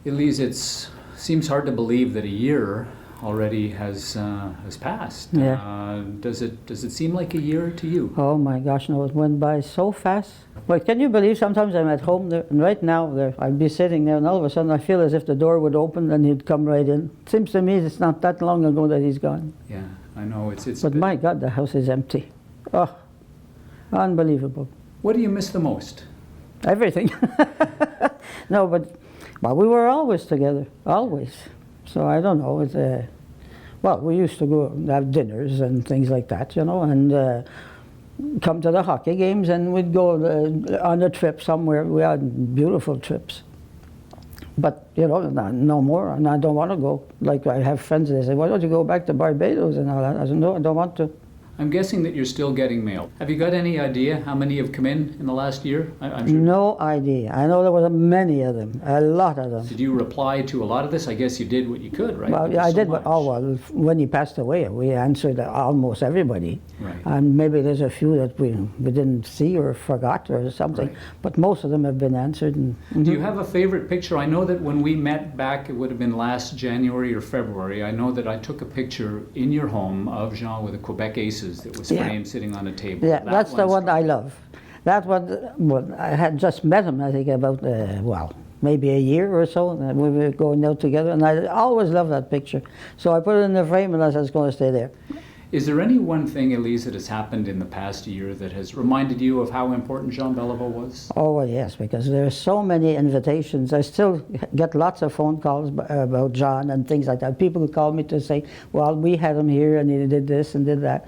Élise, it seems hard to believe that a year already has passed. Yeah. Does it seem like a year to you? Oh my gosh, no, it went by so fast. But can you believe sometimes I'm at home there, and right now I'd be sitting there and all of a sudden I feel as if the door would open and he'd come right in. It seems to me it's not that long ago that he's gone. Yeah, I know. It's. But my God, the house is empty. Oh, unbelievable. What do you miss the most? Everything. No, but we were always together, always. So I don't know. Well, we used to go and have dinners and things like that, you know, and come to the hockey games, and we'd go on a trip somewhere. We had beautiful trips. But, you know, no more, and I don't want to go. Like, I have friends, they say, why don't you go back to Barbados and all that? I said, no, I don't want to. I'm guessing that you're still getting mail. Have you got any idea how many have come in the last year? I'm sure. No idea. I know there were many of them, a lot of them. Did you reply to a lot of this? I guess you did what you could, right? Well, yeah, I did. Well, when he passed away, we answered almost everybody. Right. And maybe there's a few that we didn't see or forgot or something. Right. But most of them have been answered. And, Do you have a favorite picture? I know that when we met back, it would have been last January or February, I know that I took a picture in your home of Jean with the Quebec Aces that was framed sitting on a table. Yeah, that's the one I love. That one, well, I had just met him, I think, about, well, maybe a year or so, and we were going out together, and I always loved that picture. So I put it in the frame, and I said, it's going to stay there. Is there any one thing, Élise, that has happened in the past year that has reminded you of how important Jean Béliveau was? Oh, well, yes, because there are so many invitations. I still get lots of phone calls about John and things like that. People call me to say, well, we had him here, and he did this and did that.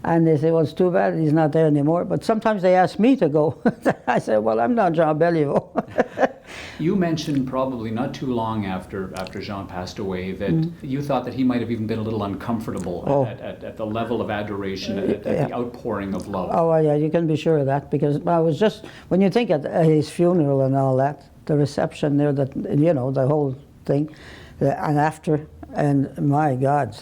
And they say, well, it's too bad he's not there anymore. But sometimes they ask me to go. I say, well, I'm not Jean Béliveau. You mentioned probably not too long after Jean passed away that you thought that he might have even been a little uncomfortable at the level of adoration, at the outpouring of love. Oh, yeah, you can be sure of that. Because I was just, when you think at his funeral and all that, the reception there, that, you know, the whole thing, and after, and my God,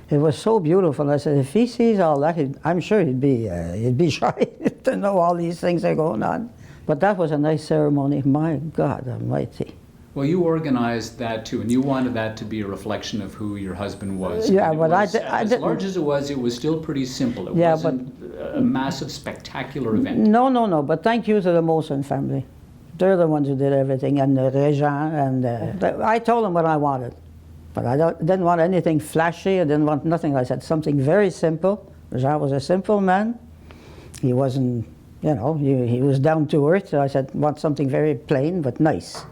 it was so beautiful. I said, if he sees all that, I'm sure he'd be shy to know all these things are going on. But that was a nice ceremony. My God Almighty. Well, you organized that too, and you wanted that to be a reflection of who your husband was. Yeah, but as large as it was still pretty simple. It wasn't a massive, spectacular event. No. But thank you to the Molson family. They're the ones who did everything, and Regent, and I told them what I wanted. But I didn't want anything flashy. I didn't want nothing. I said something very simple. Jean was a simple man. He wasn't, you know, he was down to earth. So I said, want something very plain but nice,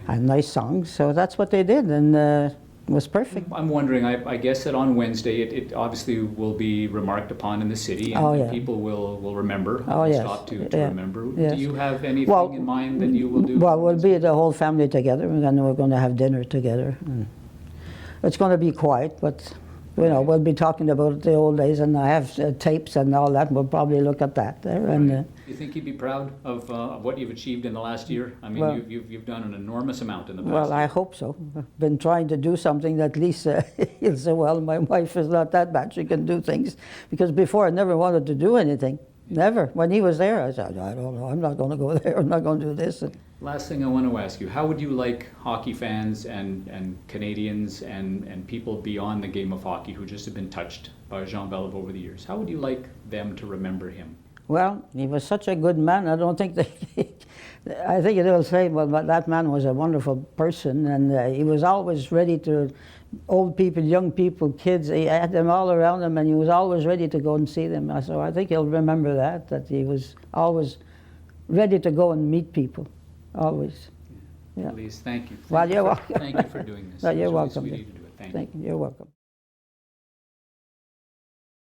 and nice songs. So that's what they did, and it was perfect. I'm wondering, I guess that on Wednesday it obviously will be remarked upon in the city, and people will remember, stop to remember. Yes. Do you have anything in mind that you will do? Well, we'll be the whole family together, and then we're going to have dinner together. It's going to be quiet, but you know, we'll be talking about the old days, and I have tapes and all that. We'll probably look at that there. And you think he'd be proud of what you've achieved in the last year? I mean, well, you've done an enormous amount in the past. Well, I hope so. I've been trying to do something that at least he'll say, well, my wife is not that bad. She can do things. Because before I never wanted to do anything. Never. When he was there, I said, I don't know. I'm not going to go there. I'm not going to do this. Last thing I want to ask you, how would you like hockey fans and Canadians and people beyond the game of hockey who just have been touched by Jean Béliveau over the years, how would you like them to remember him? Well, he was such a good man. I don't think I think they'll say, well, that man was a wonderful person, and he was always ready to, old people, young people, kids, he had them all around him, and he was always ready to go and see them. So I think he'll remember that he was always ready to go and meet people. Always. Yeah. Elise, thank you. Well, you're welcome. Thank you for doing this. Well, you're welcome. Really sweet of you to do it. Thank you. You're welcome.